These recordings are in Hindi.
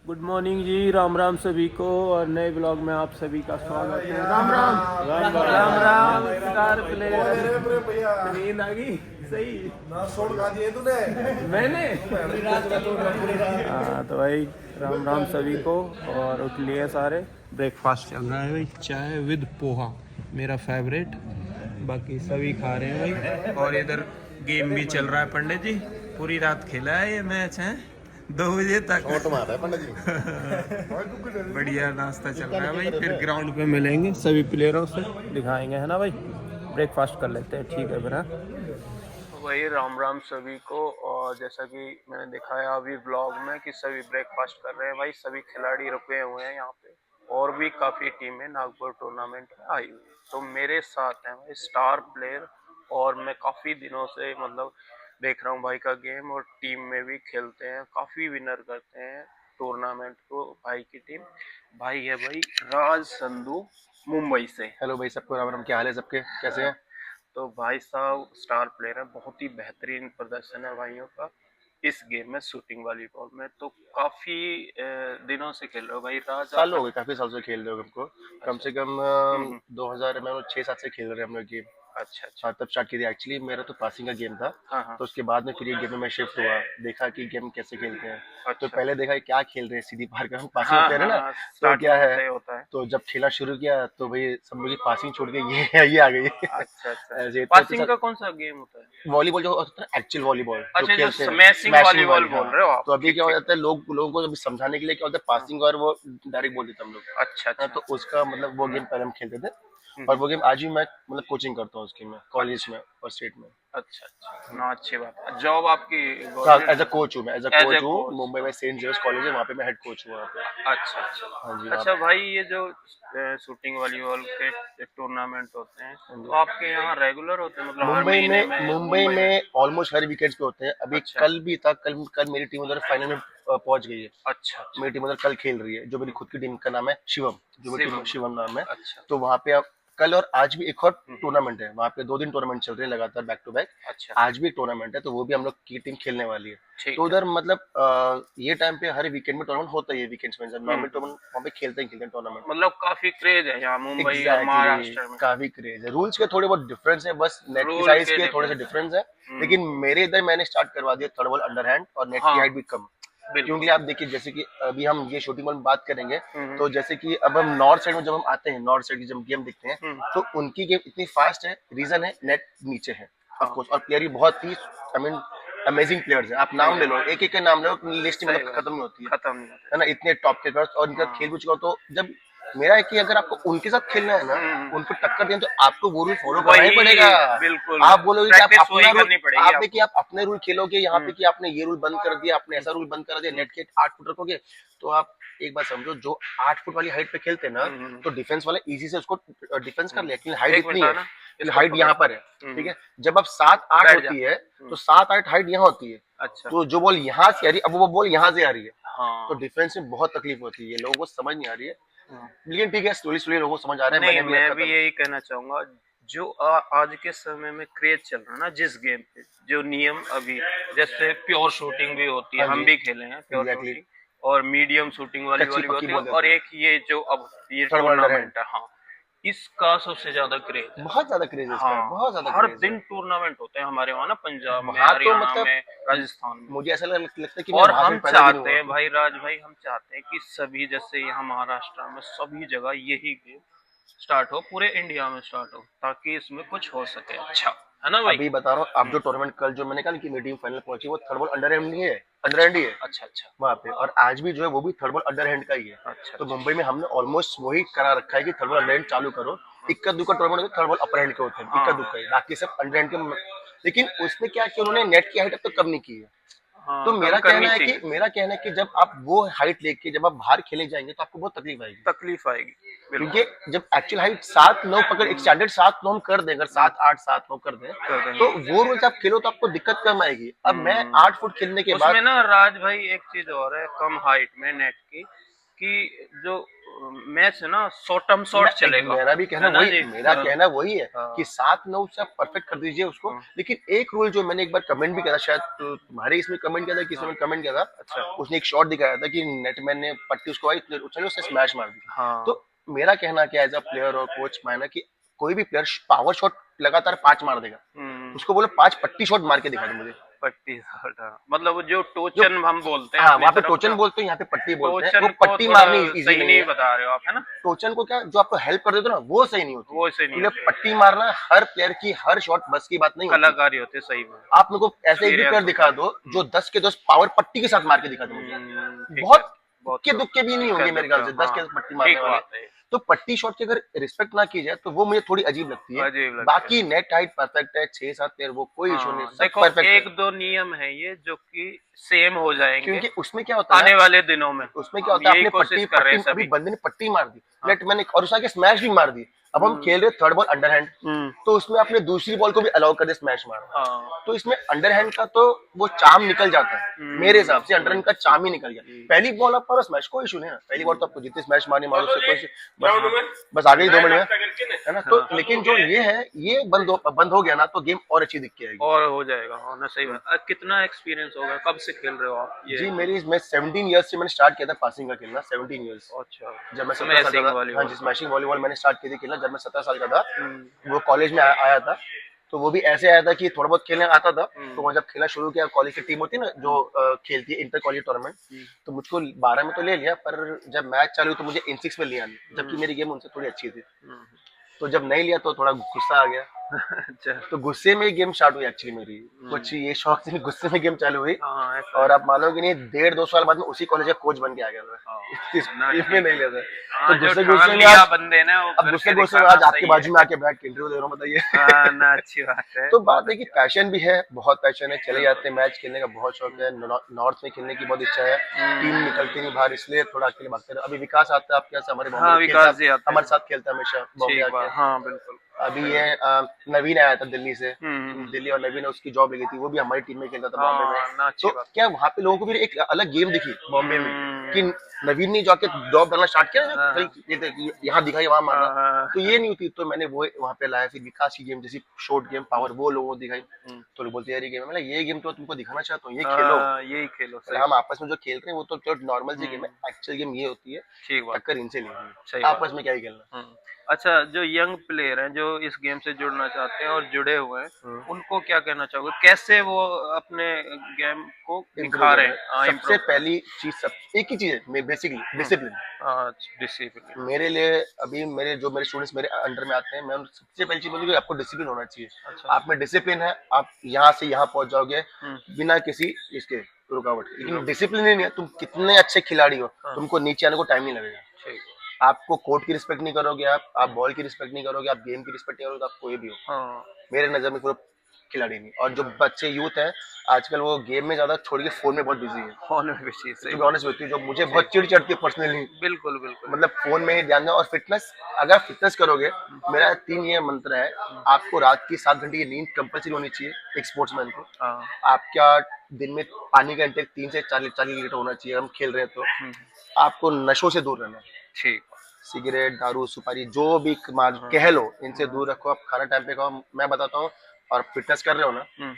गुड मॉर्निंग जी, राम राम सभी को और नए ब्लॉग में आप सभी का स्वागत है। Ram Ram Ram Ram Ram star player. नींद आ गई सही ना छोड़ खा दिए तूने। मैंने। हाँ तो भाई राम राम सभी को। और उठ लिए सारे, ब्रेकफास्ट चल रहा है भाई, चाय विद पोहा मेरा फेवरेट। बाकी सभी खा रहे हैं भाई। और इधर गेम भी चल रहा है पंडित जी, पूरी रात खेला है ये मैच है, 2 बजे तक। छोट मारा है पंडित जी। बढ़िया नाश्ता चल रहा है भाई, फिर ग्राउंड पे मिलेंगे सभी प्लेयरों से, दिखाएंगे है ना भाई। ब्रेकफास्ट कर लेते हैं, ठीक है फिर। हाँ वही राम राम सभी को। और जैसा कि मैंने दिखाया अभी ब्लॉग में कि सभी ब्रेकफास्ट कर रहे हैं भाई, सभी खिलाड़ी रुके हुए हैं यहाँ पे। और भी काफी टीमें नागपुर टूर्नामेंट में आई हुई है। तो मेरे साथ हैं भाई स्टार प्लेयर, और मैं काफी दिनों से मतलब देख रहा हूँ भाई का गेम, और टीम में भी खेलते हैं, काफी विनर करते हैं टूर्नामेंट को भाई की टीम। भाई है भाई राज संधू मुंबई से। हेलो भाई सबको, राम राम। क्या हाल है सबके, कैसे हैं? तो भाई साहब स्टार प्लेयर है, बहुत ही बेहतरीन प्रदर्शन है भाइयों का इस गेम में, शूटिंग वॉलीबॉल में। तो काफी दिनों से खेल रहे हो भाई राज साल हो गए, काफी साल से खेल रहे हो हमको। कम अच्छा। से कम हम्म। 2000 में 6-7 से खेल रहे हैं हम लोग गेम। अच्छा हाँ, अच्छा। तब स्टार्ट की थी। एक्चुअली मेरा तो पासिंग का गेम था। हाँ हाँ। तो उसके बाद में फिर ये गेम में मैं शिफ्ट हुआ, देखा कि गेम कैसे खेलते हैं। तो अच्छा। पहले देखा कि क्या खेल रहे हैं, सीधी पार का पासिंग हाँ प्लेयर है हाँ ना। हाँ, तो क्या स्टार्टिंग में है, तो ये होता है। तो जब खेलना शुरू किया तो भाई सब लोग की पासिंग छोड़ के ये आ गई। अच्छा अच्छा। ऐसे पासिंग का कौन सा गेम होता है? वॉलीबॉल जो होता है ना, एक्चुअल वॉलीबॉल जो अच्छा, जो खेलते हैं, स्मैशिंग स्मैशिंग वॉलीबॉल वाली। बोल हाँ, रहे हो आप, तो अभी ठीक क्या हो ठीक। जाता है, लोगों को अभी समझाने के लिए क्या होता है, हाँ। पासिंग और वो डायरेक्ट बोल देते हम लोग। अच्छा हाँ, अच्छा। तो उसका मतलब वो गेम पहले हम खेलते थे। और हम्म। वो गेम आज भी मैं मतलब कोचिंग करता हूँ उसकी, मैं कॉलेज अच्छा में और स्टेट में। अच्छा अच्छा, ना अच्छी बात है। जॉब आपकी हाँ, गवर्नमेंट एज अ है? कोच हूँ मैं, as a as a coach हूँ। कोच। मुंबई में सेंट जेवियर्स कॉलेज है, वहाँ पे मैं हेड कोच हूँ वहाँ पे। अच्छा अच्छा। हाँ जी, वहाँ अच्छा पे। भाई, ये जो शूटिंग वॉलीबॉल के टूर्नामेंट होते हैं, हाँ तो जी। आपके यहाँ रेगुलर होते हैं, मतलब हर महीने में मुंबई मुंबई में? में ऑलमोस्ट हर वीकेंड्स पे होते हैं। अभी अच्छा कल भी था, कल कल मेरी टीम उधर फाइनल में पहुंच गई है। अच्छा अच्छा। मेरी टीम उधर कल खेल रही है, जो मेरी खुद की टीम का नाम है शिवम, जो मेरी टीम शिवम। शिवम नाम है। अच्छा। तो वहाँ पे अब कल और आज भी एक और हम्म। टूर्नामेंट है, वहाँ पे 2 दिन टूर्नामेंट चल रहे हैं लगातार, बैक टू बैक। अच्छा। आज भी एक टूर्नामेंट है, तो वो भी हम लोग की टीम खेलने वाली है। तो ठीक है। उधर मतलब ये टाइम पे हर वीकेंड में टूर्नामेंट होता है, ये वीकेंड्स में नॉर्मल हम्म। टूर्नामेंट वहाँ पे खेलते हैं टूर्नामेंट। मतलब काफी क्रेज है यहाँ मुंबई और एग्जैक्टली, महाराष्ट्र में। काफी क्रेज है। रूल्स के थोड़े बहुत डिफरेंस है, बस नेट की रूल साइज के के थोड़े से डिफरेंस है। डिफरेंस है। लेकिन मेरे इधर मैंने स्टार्ट करवा दिया थर्ड बॉल अंडर हैंड, और नेट की हाँ हाइट भी कम। बिल्कुल। क्योंकि आप देखिए, जैसे कि अभी हम ये शूटिंग बॉल में बात करेंगे, हम्म तो जैसे कि अब हम नॉर्थ साइड में जब हम आते हैं, नॉर्थ साइड की जब गेम देखते हैं, हम्म। तो उनकी गेम इतनी फास्ट है, रीजन है नेट नीचे है हाँ ऑफकोर्स। और प्लेयर भी बहुत ही, आई मीन, अमेजिंग प्लेयर्स है। आप सही नाम ले लो, बात। एक एक का नाम ले लो, लिस्ट सही मतलब बात। खत्म नहीं होती खत्म नहीं होते। है ना, इतने टॉप के प्लेयर्स। और इनका खेल हाँ। भी चुका हूं, तो जब मेरा है कि अगर आपको उनके साथ खेलना है ना, हम्म। उनको टक्कर दें, तो आपको वो रूल फॉलो करना ही पड़ेगा। वही बिल्कुल। आप बोलोगे कि आप प्रैक्टिस अपना वही रूल, करनी पड़ेगी आपने कि आपको। आप अपने रूल खेलोगे यहाँ पे, हम्म कि आपने ये रूल बंद कर दिया, आपने हम्म ऐसा रूल बंद कर दिया, हम्म नेट के 8 फुट रखोगे, तो आप एक बात समझो, जो 8 फुट वाली हाइट पे खेलते हैं ना, हम्म। तो डिफेंस वाले इजी से उसको डिफेंस कर ले, लेकिन हाइट एक इतनी मिनट है, आना, इसको हाइट पकड़। यहाँ पर है। ठीक है, जब अब 7-8 बैठ जा। होती है, तो 7-8 हाइट यहाँ होती है। अच्छा। तो जो बॉल यहाँ से आ रही है, अब वो बॉल यहाँ से आ रही है, तो हाँ। डिफेंस में बहुत तकलीफ होती है, ये लोगों को समझ नहीं आ रही है। हाँ। लेकिन ठीक है, स्लोली स्लोली लोगों को समझ आ रहा है, नहीं, मैंने भी मैं रखा भी था। यही कहना चाहूंगा, जो आज के समय में क्रेज चल रहा है ना जिस गेम पे, जो नियम अभी, जैसे प्योर शूटिंग भी होती है, हाँ हम जी, भी खेले हैं प्योर एग्जैक्टली। शूटिंग, और मीडियम शूटिंग वाली कच्ची वाली भी पक्की होती है, बोल और देते हैं, एक ये जो अब ये third ball under hand. Tournament है, हाँ, इसका सबसे ज्यादा क्रेज है। बहुत ज्यादा क्रेज है इसका, हाँ, बहुत ज्यादा हर क्रेज है। दिन टूर्नामेंट होते हैं हमारे वहाँ ना, पंजाब में, वहां तो हरियाणा मतलब में, राजस्थान में। मुझे ऐसा लगता है कि मैं और वहां से हम भी पैदा भी नहीं चाहते हुआ। हैं भाई राज भाई, हम चाहते हैं कि सभी, जैसे यहाँ महाराष्ट्र में सभी जगह यही गेम स्टार्ट हो, पूरे इंडिया में स्टार्ट हो, ताकि इसमें कुछ हो सके अच्छा, है ना भाई? अभी बता रहा हूँ, अब जो टूर्नामेंट कल जो मैंने कहा कि मेरी टीम फाइनल पहुंची, वो थर्ड बॉल अंडर हैंड नहीं है, अंडर हैंड अच्छा ही है अच्छा अच्छा वहां पे। और आज भी जो है वो भी थर्ड बॉल अंडर हैंड का ही है। अच्छा तो अच्छा। मुंबई में हमने ऑलमोस्ट वही करा रखा है कि थर्ड बॉल अंडर हैंड चालू करो। इक्का दुक्का टूर्नामेंट होते, थर्ड बॉल अपर हैंड के होते हैं, इक्का हाँ दुक्का ही, बाकी सब अंडर हैंड के। लेकिन उसमें क्या कि उन्होंने नेट की हाइट अब तक कम नहीं की है। तो हाँ, कम करनी चाहिए। मेरा कहना है कि जब आप वो हाइट लेके जब आप बाहर खेले जाएंगे, तो आपको बहुत तकलीफ आएगी। तकलीफ आएगी क्योंकि बिल्कुल। जब एक्चुअल हाइट 7-9 पकड़, एक हम्म, स्टैंडर्ड 7-9 हम कर दें, अगर 7-8 7-9 कर दें, कर तो देंगे। वो रोज आप खेलो तो आपको दिक्कत कम आएगी। अब मैं हम्म। 8 फुट खेलने के उसमें बाद, ना राज भाई एक चीज और है कम हाइट में नेट की, कि जो मैच है ना शॉर्ट टर्म शॉट चलेगा, मेरा भी कहना है ना वही जी? मेरा हाँ, कहना वही है हाँ, कि 7-9 से आप परफेक्ट कर दीजिए उसको। हाँ, लेकिन एक रूल जो मैंने एक बार कमेंट भी किया था, शायद तुम्हारे इसमें कमेंट किया था, किसी हाँ, में कमेंट किया था, अच्छा, उसने एक शॉट दिखाया था कि नेटमैन ने पट्टी उसको आई, उछली, उसने स्मैश मार दी। हाँ, तो मेरा कहना क्या एज अ प्लेयर और कोच मायना कि कोई भी प्लेयर पावर शॉट लगातार 5 मार देगा, हम्म, उसको बोलो 5 पट्टी शॉट मार के दिखा दो मुझे। पट्टी शॉट, हाँ, मतलब वो जो जो टोचन हम बोलते हैं हाँ, अपनी वहां पे तरफ टोचन का, बोलते हैं, यहाँ पे पट्टी बोलते हैं। वो टोचन को पट्टी थोड़ा मारनी इजी सही नहीं नहीं है। बता रहे हो आप, है ना? टोचन को क्या, जो आपको हेल्प कर देते हो ना, वो सही नहीं होती। वो सही नहीं इसलिए होती है, पट्टी मारना हर प्लेयर की हर शॉट बस की बात नहीं होती। कलाकारी होती है सही में, आप मेरे को ऐसे एक भी एक्सपीरियंस प्लेयर होता दिखा है। दो जो 10 के 10 पावर पट्टी के साथ मार के दिखा दो मुझे। ठीक है, बहुत बहुत इक्के कम, दुक्के भी नहीं इक्का होंगे मेरे ख्याल दुक्का, से 10 हाँ, के 10 पट्टी मारने ठीक वाले। बात है, तो पट्टी शॉट की अगर रिस्पेक्ट ना की जाए तो वो मुझे थोड़ी अजीब लगती है। अजीब लगता है। बाकी नेट हाइट परफेक्ट है, 6-7 प्लेयर, वो कोई इशू नहीं, हाँ, सब देखो परफेक्ट है। एक दो नियम है ये जो कि सेम हो जाएंगे क्योंकि उसमें क्या होता है आने ना, वाले दिनों में, उसमें क्या हम होता है, यही आपने कोशिश पट्टी कर रहे पट्टी हैं अभी सभी। बंदे ने पट्टी मार दी, हाँ, नेट मैंने और उसके स्मैश भी मार दी। अब हम हम्म, खेल रहे थर्ड बॉल अंडरहैंड, हम्म, तो उसमें आपने दूसरी बॉल को भी अलाउ कर दिया स्मैश मारना। हाँ, तो इसमें अंडरहैंड का तो वो चाम निकल जाता है। मेरे हिसाब से अंडरहैंड का चाम ही निकल गया। पहली बॉल आप मारो स्मैश, कोई इशू नहीं है। पहली बॉल तो आपको जितनी स्मैश मारनी मारो, उससे कोई बस आगे ही 2 मिनट में, है ना? तो हाँ, लेकिन जो ये है, ये बंद हो गया ना, तो गेम और अच्छी दिख के आएगी। और हो जाएगा, हाँ ना, सही बात। कितना एक्सपीरियंस होगा, कब से खेल रहे हो आप ये? जी, मैं 17 ईयर्स से मैंने स्टार्ट किया था पासिंग का खेलना, 17 ईयर्स। अच्छा, जब मैं 17 साल का स्मैशिंग था, हाँ वॉलीबॉल, जी, स्मैशिंग वॉलीबॉल मैंने स्टार्ट की थी खेलना जब मैं 17 साल का था। हम्म, वो कॉलेज में आया था, तो वो भी ऐसे आया था कि थोड़ा बहुत खेलने आता था। तो हम्म, वो जब खेलना शुरू किया, कॉलेज की टीम होती है ना जो खेलती है इंटर कॉलेज टूर्नामेंट, हम्म, तो मुझको 12 में तो ले लिया, पर जब मैच चालू हुई तो मुझे इन 6 में लिया नहीं, जबकि हम्म, मेरी गेम उनसे थोड़ी अच्छी थी। हम्म, तो जब नहीं लिया तो थोड़ा गुस्सा आ गया। अच्छा, तो गुस्से में गेम स्टार्ट हुई एक्चुअली मेरी। कुछ हम्म, ये शौक से गुस्से में गेम चालू हुई, हाँ ऐसा और है, आप मानोगे नहीं, 1.5-2 साल बाद में उसी कॉलेज का कोच बन के आ गया मैं। हाँ, ना इसमें ठीक नहीं है, लेता। हाँ तो जो गुस्से ठान गुस्से में लिया आज, बंदे ने वो अब करके गुस्से गुस्से में दिखाना आज आपके सही बाजू में है। आके बैठ के इंटरव्यू दे रहा हूँ, बताइए। हाँ ना, अच्छी बात है, तो बात बहुत है कि अच्छी बात पैशन भी है, बहुत पैशन है, चले बिल्कुल, जाते हैं, मैच खेलने का बहुत शौक है, नॉर्थ में खेलने की बहुत इच्छा है। टीम निकलती नहीं बाहर, इसलिए थोड़ा अकेले भागते रहे। अभी विकास आता है आपके यहाँ से हमारे बॉम्बे हाँ में, खेलता विकास जी आते हमारे हैं, साथ, खेलता है हमेशा बॉम्बे ठीक आके। बात, हाँ बिल्कुल, अभी सही ये है, नवीन आया था दिल्ली से। हम्म, दिल्ली और नवीन ने उसकी जॉब लगी थी, वो भी हमारी टीम में खेलता था बॉम्बे में। हाँ ना, तो अच्छी बात, क्या वहाँ पे लोगों को भी एक अलग गेम दिखी बॉम्बे में, कि हम्म, नवीन ने जाके जॉब डालना स्टार्ट किया ना, हाँ, भाई हाँ, यहाँ दिखाई वहां मारना। हाँ, तो ये नहीं होती, तो मैंने वो वहां पे लाया। फिर विकास की गेम जैसी शॉर्ट गेम पावर, वो लोगों को दिखाई। हम्म, तो लोग बोलते हैं यार ये गेम है, मतलब ये गेम तो तुमको दिखाना चाहता हूँ, ये खेलो। हाँ, यही खेलो, मतलब सही हम बात, आपस में जो खेल रहे हैं वो तो चलो नॉर्मल सी गेम है, हम्म, एक्चुअल गेम ये होती है, ठीक बात, टक्कर इनसे लेनी है, सही बात, आपस में क्या ही खेलना। हम्म। अच्छा, जो यंग प्लेयर हैं जो इस गेम से जुड़ना चाहते हैं और जुड़े हुए हैं, हम्म। उनको क्या कहना चाहोगे, कैसे वो अपने गेम को इम्प्रूव दिखा रहे करें। हैं, हाँ सबसे इम्प्रूव करें? पहली चीज, सब एक ही चीज है बेसिकली, डिसिप्लिन। हाँ, डिसिप्लिन, मेरे लिए अभी मेरे स्टूडेंट्स मेरे अंडर में आते हैं, मैं उनको सबसे पहली चीज बोलूँगी, आपको डिसिप्लिन होना चाहिए। अच्छा, आप में डिसिप्लिन है, आप यहाँ से यहाँ पहुंच जाओगे हम्म, बिना किसी इसके रुकावट के। लेकिन लोग, डिसिप्लिन ही नहीं है, तुम कितने अच्छे खिलाड़ी हो, हाँ, तुमको नीचे आने को टाइम नहीं लगेगा। ठीक, आपको कोर्ट की रिस्पेक्ट नहीं करोगे, आप बॉल की रिस्पेक्ट नहीं करोगे, आप गेम की रिस्पेक्ट नहीं करोगे, तो आप कोई भी हो, हाँ, मेरे नजर में कोई खिलाड़ी नहीं। और जो हाँ, बच्चे यूथ है आजकल, वो गेम में ज्यादा छोड़ के फोन में बहुत बिजी है। होने भी चाहिए, सही टू बी बात, ऑनेस्ट विथ यू, जो मुझे बहुत ठीक, चिढ़ चढ़ती है पर्सनली, बिल्कुल बिल्कुल, मतलब फोन में ही ध्यान दो। और फिटनेस, अगर फिटनेस करोगे, मेरा 3 ये मंत्र है, आपको रात की 7 घंटे की नींद कंपल्सरी होनी चाहिए एक स्पोर्ट्समैन को। हाँ, आपका दिन में पानी का इंटेक 3 से 4 लीटर होना चाहिए, हम खेल रहे हैं तो। आपको नशों से दूर रहना है, ठीक, सिगरेट, दारू, सुपारी, जो भी कह लो, इनसे दूर रखो। आप खाना टाइम पे खाओ, मैं बताता हूँ। और फिटनेस कर रहे हो ना, हम्म,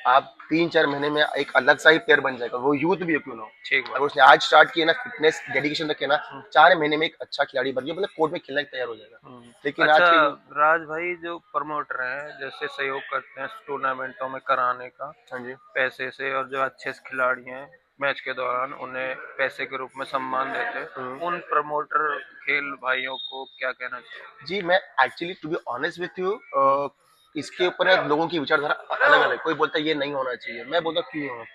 आप 3-4 महीने में एक अलग सा ही प्लेयर बन जाएगा, वो यूथ भी क्यों ना हो। ठीक अगर बात, उसने आज स्टार्ट किया ना, फिटनेस डेडिकेशन रखे ना, 4 महीने में एक अच्छा खिलाड़ी बन गया, मतलब कोर्ट में खेलने तैयार हो जाएगा। लेकिन अच्छा, आज के यूथ, राज भाई जो प्रमोटर हैं जैसे सहयोग करते हैं टूर्नामेंटों में कराने का हाँ जी पैसे से, और जो अच्छे से खिलाड़ी हैं मैच के दौरान उन्हें पैसे के रूप में सम्मान देते हैं, उन प्रमोटर खेल भाइयों को क्या कहना चाहिए? जी, मैं actually to be honest with you, इसके ऊपर है, लोगों की विचारधारा अलग अलग। कोई बोलता है ये नहीं होना चाहिए, मैं बोलता हूँ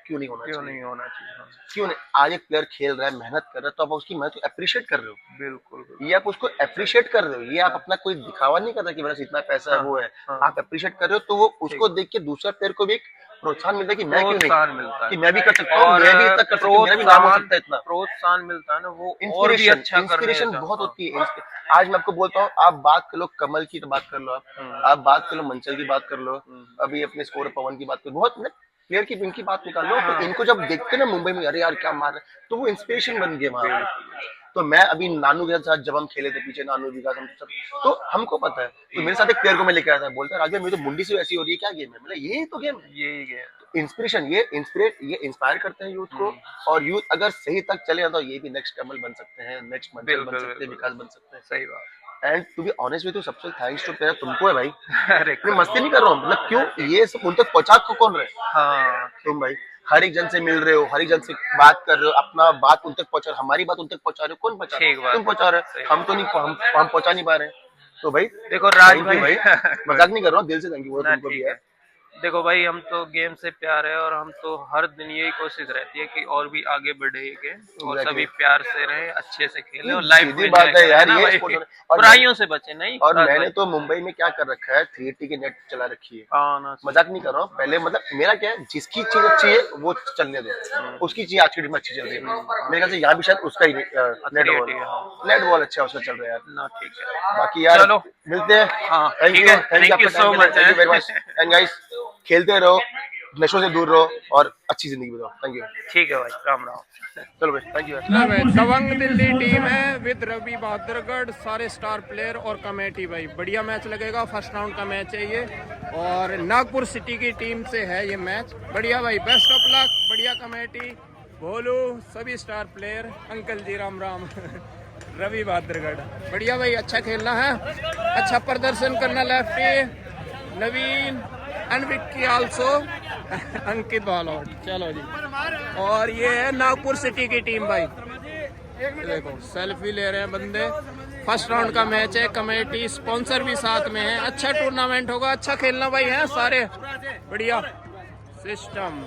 क्यों नहीं होना क्यों चाहिए। नहीं होना चाहिए, हाँ, क्यों नहीं, आज एक प्लेयर खेल रहा है, मेहनत कर रहा है, तो आप उसकी मेहनत को अप्रिशिएट कर रहे हो। बिल्कुल ये बिल्कुल, आप उसको अप्रिशिएट कर रहे हो, ये आप अपना कोई दिखावा नहीं कर रहे कि मेरे पास इतना पैसा है, हाँ, वो है। हाँ, आप अप्रिशिएट कर रहे हो, तो वो ठीक, उसको देख के दूसरा प्लेयर को भी एक प्रोत्साहन मिलता है कि मैं क्यों नहीं, प्रोत्साहन मिलता कि है, मैं भी कर सकता हूँ, और मैं भी इतना कर सकता हूँ, मेरा भी नाम हो सकता है इतना। प्रोत्साहन मिलता है ना, वो और भी इंस्पिरेशन अच्छा करने इंस्पिरेशन जा, बहुत हाँ, होती है। आज मैं आपको बोलता हूँ, आप बात कर लो कमल की, तो बात कर लो, आप बात कर लो मंचल की, बात कर लो, अभी अपने स्कोर पवन की बात कर, बहुत मतलब प्लेयर की इनकी बात निकाल लो। तो हाँ, इनको जब देखते ना मुंबई में, अरे यार क्या मार रहे हैं, तो वो इंस्पिरेशन बन गया वहां पे। तो मैं अभी नानू के साथ जब हम खेले थे पीछे, नानू विकास हम सब, तो हमको पता है। तो मेरे साथ एक प्लेयर को मैं लेके आया था, बोलता है राजू मेरी तो मुंडी से वैसी हो रही है, क्या गेम है? मतलब यही तो गेम है, यही गेम। इंस्पिरेशन, ये इंस्पायर करते हैं यूथ को। और यूथ अगर सही तक चले तो ये भी नेक्स्ट कमल बन सकते हैं, नेक्स्ट मंजिल बन सकते हैं, विकास बन सकते हैं। सही बात। And to be honest with you, सबसे थैंक्स टू तेरा तुमको है भाई। अरे मैं मस्ती नहीं कर रहा हूँ, मतलब क्यों ये सब उन तक पहुंचा को कौन रहे? हाँ तुम भाई हर एक जन से मिल रहे हो, हर एक जन से बात कर रहे हो, अपना बात उन तक पहुंचा रहे हो, हमारी बात उन तक पहुंचा रहे हो। कौन पहुंचा रहे हो? तुम पहुंचा रहे हो, हम तो नहीं, हम पहुंचा नहीं पा रहे हैं। तो भाई देखो राज थैंक यू भाई, मजाक नहीं कर रहा हूँ, दिल से थैंक यू तुमको भी है। देखो भाई, हम तो गेम से प्यार है और हम तो हर दिन यही कोशिश रहती है कि और भी आगे बढ़े ये गेम, और सभी प्यार से रहे, अच्छे से खेले और लाइफ में बात है यार ये बुराइयों से बचे नहीं। और मैंने तो मुंबई में क्या कर रखा है, 380 की नेट चला रखी है, मजाक नहीं कर रहा हूँ। पहले मतलब मेरा क्या है, जिसकी चीज अच्छी है वो चलने दो, उसकी चीज आज की डेट में अच्छी चल रही है। मेरे ख्याल से यहाँ भी शायद उसका ही नेट बॉल अच्छा उसका चल रहा है यार। ठीक है, बाकी यार चलो मिलते हैं। Thank you so much, thank you very much. And guys खेलते रहो, नशों से दूर रहो और अच्छी जिंदगी बिताओ। Thank you. ठीक है भाई, राम राम। चलो भाई, thank you. Dabang Delhi team है विद रवि बहादुरगढ़, सारे स्टार प्लेयर और कमेटी। भाई बढ़िया मैच लगेगा, फर्स्ट राउंड का मैच है ये, और नागपुर सिटी की टीम से है ये मैच। बढ़िया भाई, बेस्ट ऑफ लक, बढ़िया कमेटी, भोलू, सभी स्टार प्लेयर, अंकल जी राम राम। रवि बहादुरगढ़ बढ़िया भाई, अच्छा खेलना है, अच्छा प्रदर्शन करना lefty, Naveen and Vicky also, Ankit Balot. चलो जी, और ये है नागपुर सिटी की टीम भाई, देखो सेल्फी ले रहे हैं बंदे। फर्स्ट राउंड का मैच है, कमेटी स्पॉन्सर भी साथ में है, अच्छा टूर्नामेंट होगा, अच्छा खेलना भाई है सारे, बढ़िया सिस्टम।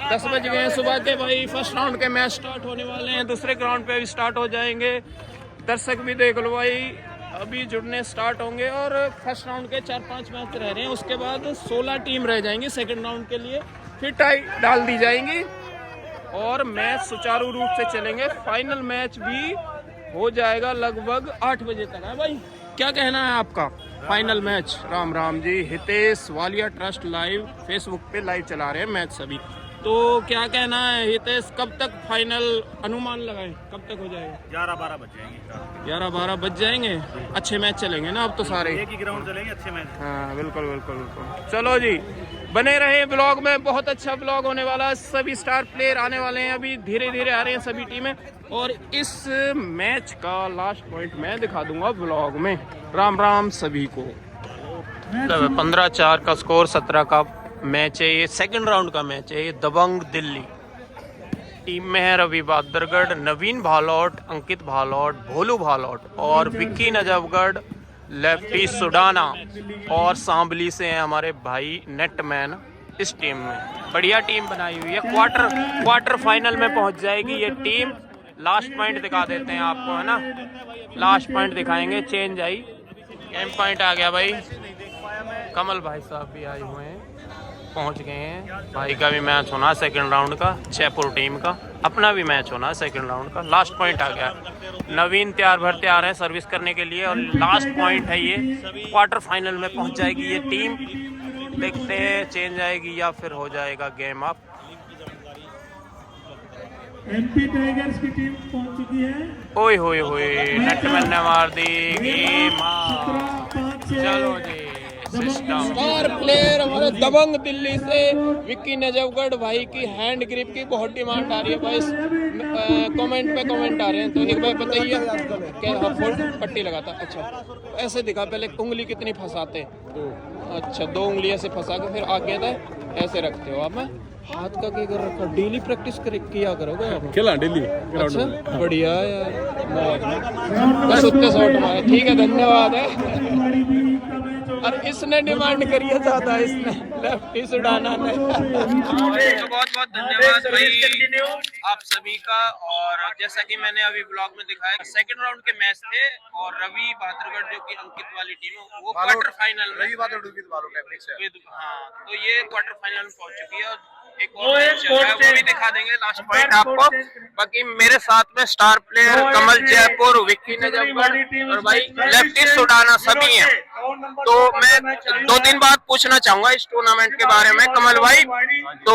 10 बज गए हैं सुबह के भाई, फर्स्ट राउंड के मैच स्टार्ट होने वाले हैं, दूसरे ग्राउंड पे भी स्टार्ट हो जाएंगे। दर्शक भी देख लो भाई, अभी जुड़ने स्टार्ट होंगे, और फर्स्ट राउंड के 4-5 मैच रह रहे हैं, उसके बाद 16 टीम रह जाएंगी सेकंड राउंड के लिए, फिर टाई डाल दी जाएंगी और मैच सुचारू रूप से चलेंगे। फाइनल मैच भी हो जाएगा लगभग 8 बजे तक है भाई। क्या कहना है आपका? Final match. राम राम जी, Hitesh Walia trust live, Facebook पे लाइव चला रहे हैं मैच सभी, तो क्या कहना है हितेश, कब तक फाइनल अनुमान लगाएं, कब तक हो जाएगा? 11-12 बज जाएंगे। 11-12 बज जाएंगे, अच्छे मैच चलेंगे ना अब तो सारे, एक ही ग्राउंड चलेंगे, अच्छे मैच। हाँ बिल्कुल बिल्कुल बिल्कुल। चलो जी, बने रहे ब्लॉग में, बहुत अच्छा ब्लॉग होने वाला है, सभी स्टार प्लेयर आने वाले हैं, अभी धीरे धीरे आ रहे हैं सभी टीमें, और इस मैच का लास्ट पॉइंट मैं दिखा दूंगा ब्लॉग में। राम राम सभी को। 15-4 का स्कोर, 17 का मैच है ये, सेकंड राउंड का मैच है ये। दबंग दिल्ली टीम में है रवि बहादुरगढ़, नवीन भालौट, अंकित भालौट, भोलू भालौट और विक्की नजफगढ़, लेफ्टी सुडाना, और सांबली से हैं हमारे भाई नेटमैन इस टीम में। बढ़िया टीम बनाई हुई है, क्वार्टर फाइनल में पहुंच जाएगी ये टीम। लास्ट पॉइंट दिखा देते हैं आपको, है ना, लास्ट पॉइंट दिखाएंगे, चेंज आई, गेम पॉइंट आ गया भाई। कमल भाई साहब भी आए हुए हैं, पहुंच गए हैं, भाई का भी मैच होना है सेकंड राउंड का, जयपुर टीम का, अपना भी मैच होना है सेकंड राउंड का। लास्ट पॉइंट आ गया, नवीन तैयार भर तैयार है सर्विस करने के लिए, और लास्ट पॉइंट है ये, क्वार्टर फाइनल में पहुंच जाएगी ये टीम। देखते हैं चेंज आएगी या फिर हो जाएगा गेम अप। एमपी टाइगर्स की टीम पहुंच चुकी है। ओए होए होए, नेटमैन ने मार दी गेम अप। चलो जी, स्टार प्लेयर हमारे दबंग दिल्ली से विक्की नजफगढ़ भाई की हैंड ग्रिप की बहुत डिमांड आ रही है भाई, कमेंट पे कमेंट आ रहे हैं, तो एक बार बताइए क्या फोल्ड पट्टी लगाता। अच्छा ऐसे दिखा, पहले उंगली कितनी फंसाते, अच्छा 2 उंगलियां से फंसा के फिर आगे था ऐसे रखते हो आप। मैं हाथ का क्या कर रखा, डेली प्रैक्टिस किया करोगे आप? खेला डेली। अच्छा बढ़िया यार, बस उतने शॉट मारे, ठीक है धन्यवाद है। और इसने डिमांड करी है ज्यादा, इसने लेफ्टी सुडाना ने। तो बहुत बहुत धन्यवाद भाई आप सभी का। और जैसा कि मैंने अभी ब्लॉग में दिखाया, सेकंड राउंड के मैच थे और रवि बहादुरगढ़ जो कि अंकित वाली टीम है वो क्वार्टर फाइनल में, हाँ तो ये क्वार्टर फाइनल में पहुंच चुकी है। और एक और मैच चल रहा है, वो भी दिखा देंगे लास्ट पॉइंट आपको। बाकी मेरे साथ में स्टार प्लेयर कमल जयपुर, विक्की नजफगढ़ और भाई लेफ्टी सुडाना सभी हैं। तो मैं 2 दिन बाद पूछना चाहूंगा इस टूर्नामेंट के बारे में कमल भाई। तो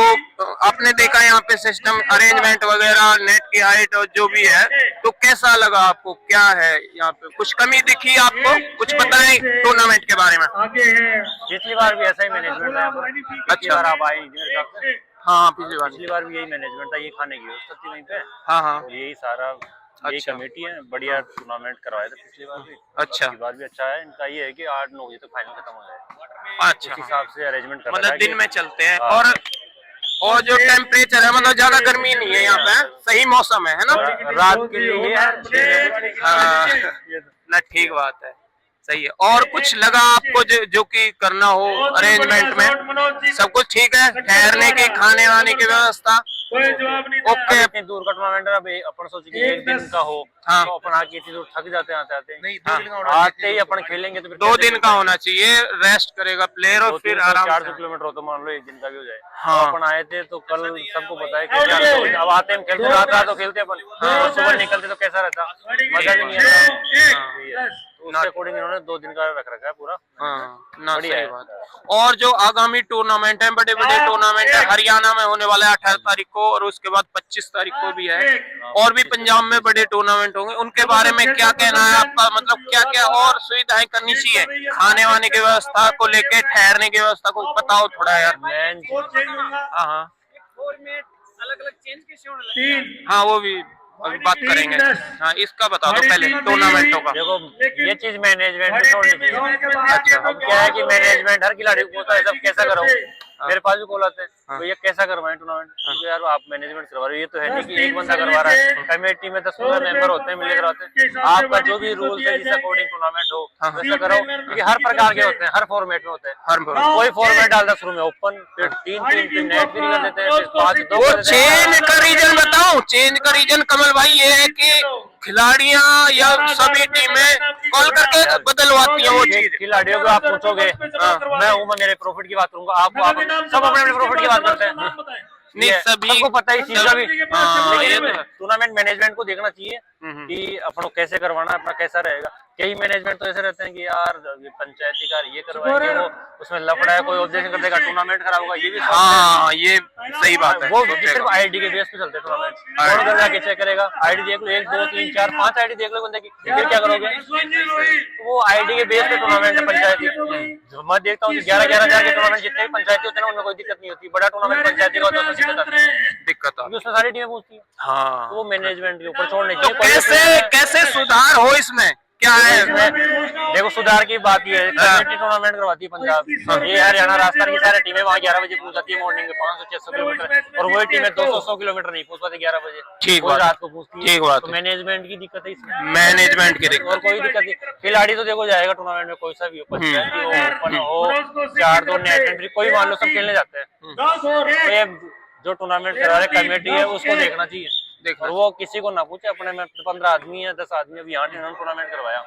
आपने देखा यहाँ पे सिस्टम अरेंजमेंट वगैरह, नेट की हाइट और जो भी है, तो कैसा लगा आपको, क्या है यहाँ पे, कुछ कमी दिखी आपको, कुछ बताएं टूर्नामेंट के बारे में। आगे है पिछली बार भी ऐसा ही मैनेजमेंट था यहाँ पर। पिछली बार आप आई मेरे हिसाब से। हाँ पिछली बार भी यही मैनेजमेंट था, ये खाने की व्यवस्था थी वहीं पे। हाँ हाँ और यही सारा यही अच्छा। कमेटी है, बढ़िया टूर्नामेंट करवाया था पिछली बार भी। अच्छा। पिछली बार भी अच्छा है। इनका ये है कि 8-9 बजे तक फाइनल खत्म हो जाए, अच्छा। उस हिसाब से अरेंजमेंट कर मतलब दिन में चलते हैं। हाँ। और जो टेम्परेचर है मतलब ज्यादा गर्मी नहीं है यहाँ पे, सही मौसम है ना। रात के लिए है। हाँ ना, ठीक बात है, सही है। और कुछ लगा आपको जो कि करना हो अरेंजमेंट में, सब कुछ ठीक है, ठहरने की, खाने वाने की व्यवस्था कोई जवाब नहीं ओके। इतनी दूर का टूर्नामेंट है, अब अपन सोचे कि एक दिन का हो। हाँ। तो अपन आके इतनी दूर थक जाते हैं आते नहीं, आते ही अपन खेलेंगे तो फिर 2 दिन का होना चाहिए, रेस्ट करेगा प्लेयर और फिर आराम 400 किलोमीटर हो तो मान लो एक दिन का भी हो जाए। हाँ। तो अपन आए थे तो कल सबको पता है कि अब आते हैं खेलते, रात तो खेलते अपन। और सुबह निकलते तो कैसा रहता, मजा भी नहीं आता। तो उसके अकॉर्डिंग इन्होंने 2 दिन का रख रखा है पूरा। हाँ ना, बढ़िया सही है। बात। और जो आगामी टूर्नामेंट है, बड़े बड़े टूर्नामेंट है, हरियाणा में होने वाला है 18 तारीख को, और उसके बाद 25 तारीख को भी है, और भी पंजाब में बड़े टूर्नामेंट होंगे। उनके बारे में क्या कहना है आपका, मतलब क्या क्या और सुविधाएं करनी चाहिए खाने वाने की व्यवस्था को लेके, ठहरने की व्यवस्था को बताओ थोड़ा यार। हाँ हाँ अलग अलग चेंज कैसे होने तीन हाँ, वो भी अभी बात करेंगे। हाँ, इसका बता दो पहले टूर्नामेंटों का। देखो ये चीज मैनेजमेंट में छोड़नी चाहिए। अच्छा, अब क्या है कि मैनेजमेंट हर खिलाड़ी को होता है सब कैसा करो। मेरे पास भी कॉल आते हैं तो ये कैसा करवाएं टूर्नामेंट, तो यार आप मैनेजमेंट करवा रहे हो, ये तो है नहीं कि एक बंदा करवा रहा है। कमेटी में 10-15 मेंबर होते हैं, मिले करवाते हैं। आपका जो भी रूल्स है जिस अकॉर्डिंग टूर्नामेंट हो वैसा करो, क्योंकि हर प्रकार के होते हैं, हर फॉर्मेट में होते हैं। कोई फॉर्मेट डालता शुरू में ओपन, फिर 3-3 फिर नेट फ्री कर देते हैं, फिर 5-2 वो चेंज का रीजन बताओ। चेंज का रीजन कमल भाई ये है कि खिलाड़ियां या सभी टीमें कॉल करके बदलवाती हैं वो चीज। खिलाड़ियों को आप पूछोगे, मैं हूँ, मैं मेरे प्रॉफिट की बात करूंगा, आप सब अपने अपने प्रॉफिट की बात करते हैं। नहीं, सभी सबको पता है इस चीज का भी। हाँ, टूर्नामेंट मैनेजमेंट को देखना चाहिए कि अपन को कैसे करवाना है, अपना कैसा रहेगा। कई मैनेजमेंट तो ऐसे रहते हैं कि यार ये पंचायती का ये करवाएंगे, वो उसमें लफड़ा है, कोई ऑब्जेक्शन कर देगा, टूर्नामेंट खराब होगा, ये भी हाँ ये सही बात है। वो सिर्फ आईडी के बेस पे चलते हैं टूर्नामेंट। कौन कर जाके चेक करेगा, आईडी देख लो, 1 2 3 4 5 आईडी देख लो बंदे की, फिर क्या करोगे। वो आईडी के बेस पे टूर्नामेंट है पंचायती। मैं देखता हूँ 11-11 हजार के टूर्नामेंट जितने भी पंचायती होते हैं ना, उनमें कोई दिक्कत नहीं होती। बड़ा टूर्नामेंट पंचायती का दिक्कत है, उसमें सारी टीमें पूछती है। हाँ। तो वो मैनेजमेंट के ऊपर छोड़ने तो चाहिए। कैसे सुधार हो इसमें, क्या है इसमें? देखो सुधार की बात ये है, कमेटी टूर्नामेंट करवाती है पंजाब, ये हरियाणा राजस्थान की सारी टीमें वहाँ 11 बजे पहुंच जाती है मॉर्निंग में, 500-600 किलोमीटर, और वही टीमें 200-100 किलोमीटर नहीं पहुंच पाती 11 बजे, ठीक कोई बात, रात को पहुंचती है। ठीक बात तो मैनेजमेंट की दिक्कत है इसमें, मैनेजमेंट की दिक्कत। और कोई दिक्कत नहीं। खिलाड़ी तो देखो जाएगा टूर्नामेंट में, कोई सा भी हो, पंचायती हो, ओपन हो, 4-2 नेट एंट्री, कोई मान लो सब खेलने जाते हैं। तो ये जो टूर्नामेंट करा रहे कमेटी है उसको देखना चाहिए, और वो किसी को ना पूछे। अपने में 15 आदमी है, 10 आदमी, अभी यहाँ इन्होंने टूर्नामेंट करवाया,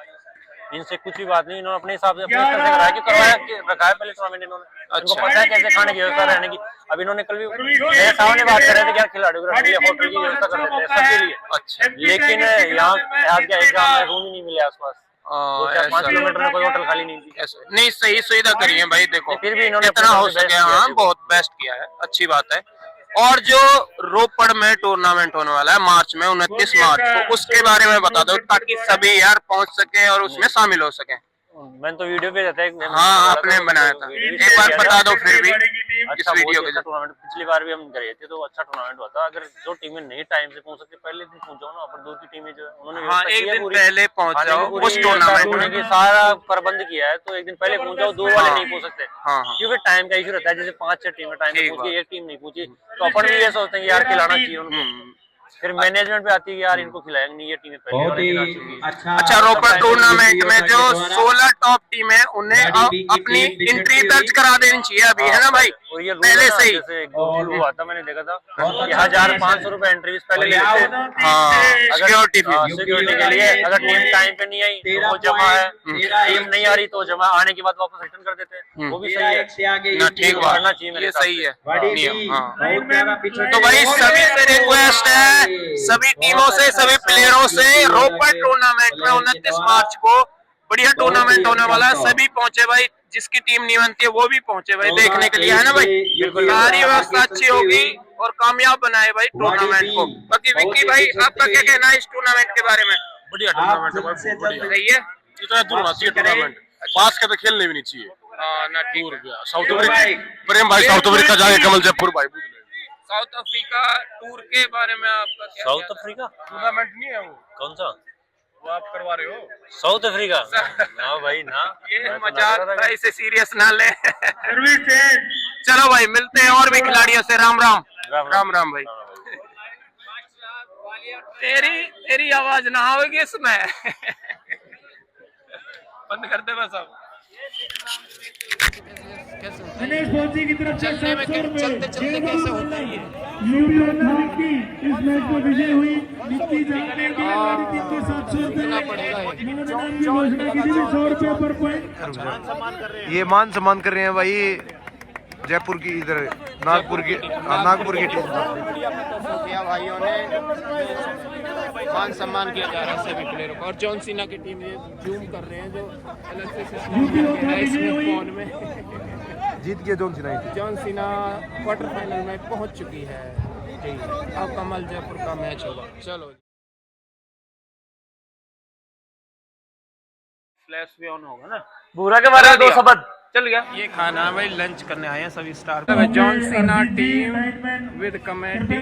इनसे कुछ भी बात नहीं, इन्होंने अपने हिसाब से अपने स्तर से कराया, कि करवाया कि रखा है पहले टूर्नामेंट इन्होंने। इनको पता है कैसे खाने की व्यवस्था रहने की। अब इन्होंने कल भी मेरे सामने बात कर रहे थे कि यार खिलाड़ियों को होटल की व्यवस्था कर देते हैं सबके लिए। अच्छा, लेकिन यहाँ आज का एग्जाम में रूम ही नहीं मिले आसपास, 5 किलोमीटर में कोई होटल खाली नहीं थी। नहीं, सही सुविधा करी है भाई, देखो फिर भी इन्होंने जितना हो सके, हाँ बहुत बेस्ट किया है, अच्छी बात है। और जो रोपड़ में टूर्नामेंट होने वाला है मार्च में, 29 मार्च को, उसके बारे में बता दो ताकि सभी यार पहुंच सके और उसमें शामिल हो सके। मैंने तो वीडियो पे रहता है, हाँ आपने बनाया था, एक बार बता दो फिर भी इस अच्छा वीडियो के। टूर्नामेंट पिछली बार भी हम गए थे तो अच्छा टूर्नामेंट हुआ था। अगर जो टीमें नहीं टाइम से पहुंच सकती, पहले दिन पहुंच जाओ ना, पर दूसरी टीमें जो है उन्होंने हाँ एक दिन पहले पहुंच जाओ उस टूर्नामेंट में, सारा प्रबंध किया है, तो एक दिन पहले पहुंच जाओ। दूर वाले नहीं पहुंच सकते हाँ, क्योंकि टाइम का इशू रहता है। जैसे 5-6 टीमें टाइम पे पहुंची, एक टीम नहीं पहुंची, तो अपन भी ये सोचते हैं कि यार खिलाना चाहिए उनको। फिर मैनेजमेंट पे आती है यार इनको खिलाएंगे नहीं, ये टीमें पहले वाले खिला चुकी है। अच्छा, रोपड़ टूर्नामेंट में जो 16 टॉप टीम है उन्हें अपनी एंट्री दर्ज करा देनी चाहिए अभी, है ना भाई, और ये पहले से ही। जैसे हुआ था, मैंने देखा था कि 1500 रुपए एंट्री पहले ले लेते हैं। सिक्योरिटी के लिए। अगर टीम टाइम पे नहीं आई तो वो जमा है, टीम नहीं आ रही तो जमा, आने के बाद वापस रिटर्न कर देते हैं, वो भी सही है। ठीक बात, करना चाहिए, ये सही है नियम। हाँ। तो तो भाई सभी से रिक्वेस्ट है, सभी टीमों से, सभी प्लेयरों से, रोपड़ टूर्नामेंट में 29 मार्च को बढ़िया टूर्नामेंट होने वाला है, सभी पहुंचे भाई, जिसकी टीम नहीं बनती है वो भी पहुंचे भाई देखने के लिए, है ना भाई। सारी व्यवस्था अच्छी होगी और कामयाब बनाए भाई टूर्नामेंट को। बाकी विक्की भाई आपका क्या कहना है इस टूर्नामेंट के बारे में? बढ़िया टूर्नामेंट है भाई, बहुत बढ़िया। सही है, इतना दूर होना चाहिए टूर्नामेंट, पास के तो खेलने भी नहीं चाहिए। ना ठीक दूर गया साउथ अफ्रीका, प्रेम भाई साउथ अफ्रीका जाके कमल जयपुर भाई पूछ ले। साउथ अफ्रीका टूर के बारे में आपका क्या साउथ कहना है? अफ्रीका टूर्नामेंट नहीं है वो, कौन सा? वो आप करवा रहे हो साउथ अफ्रीका? ना भाई ना, ये मजाक था, इसे सीरियस ना ले। Service change. चलो भाई मिलते हैं और भी खिलाड़ियों से। राम राम। राम राम भाई। तेरी आवाज ना होगी इसमें। बंद कर दे बस अब। दिनेश फौजी की तरफ से चलने में चलते चलते कैसे होता है ये? यूपी और विक्की इस मैच में विजय हुई। विक्की जानते हैं कि हमारी टीम को 700 रुपए मनोरंजन की घोषणा की थी, 100 रुपए पर पॉइंट। ये मान सम्मान कर रहे हैं भाई जयपुर की, इधर नागपुर की टीम। किया भाइयों ने मान सम्मान किया जा रहा है सभी प्लेयरों को। और जॉन सीना की टीम ये जूम कर रहे हैं जो अलग से सिस्टम है इसमें फोन में। जीत गए जॉन सीना क्वार्टर फाइनल में पहुंच चुकी है जी। अब कमल जयपुर का मैच होगा। चलो फ्लैश भी ऑन होगा ना। बुरा के बारे में दो शब्द चल गया। ये खाना भाई लंच करने आए हैं सभी star. John Cena team with committee.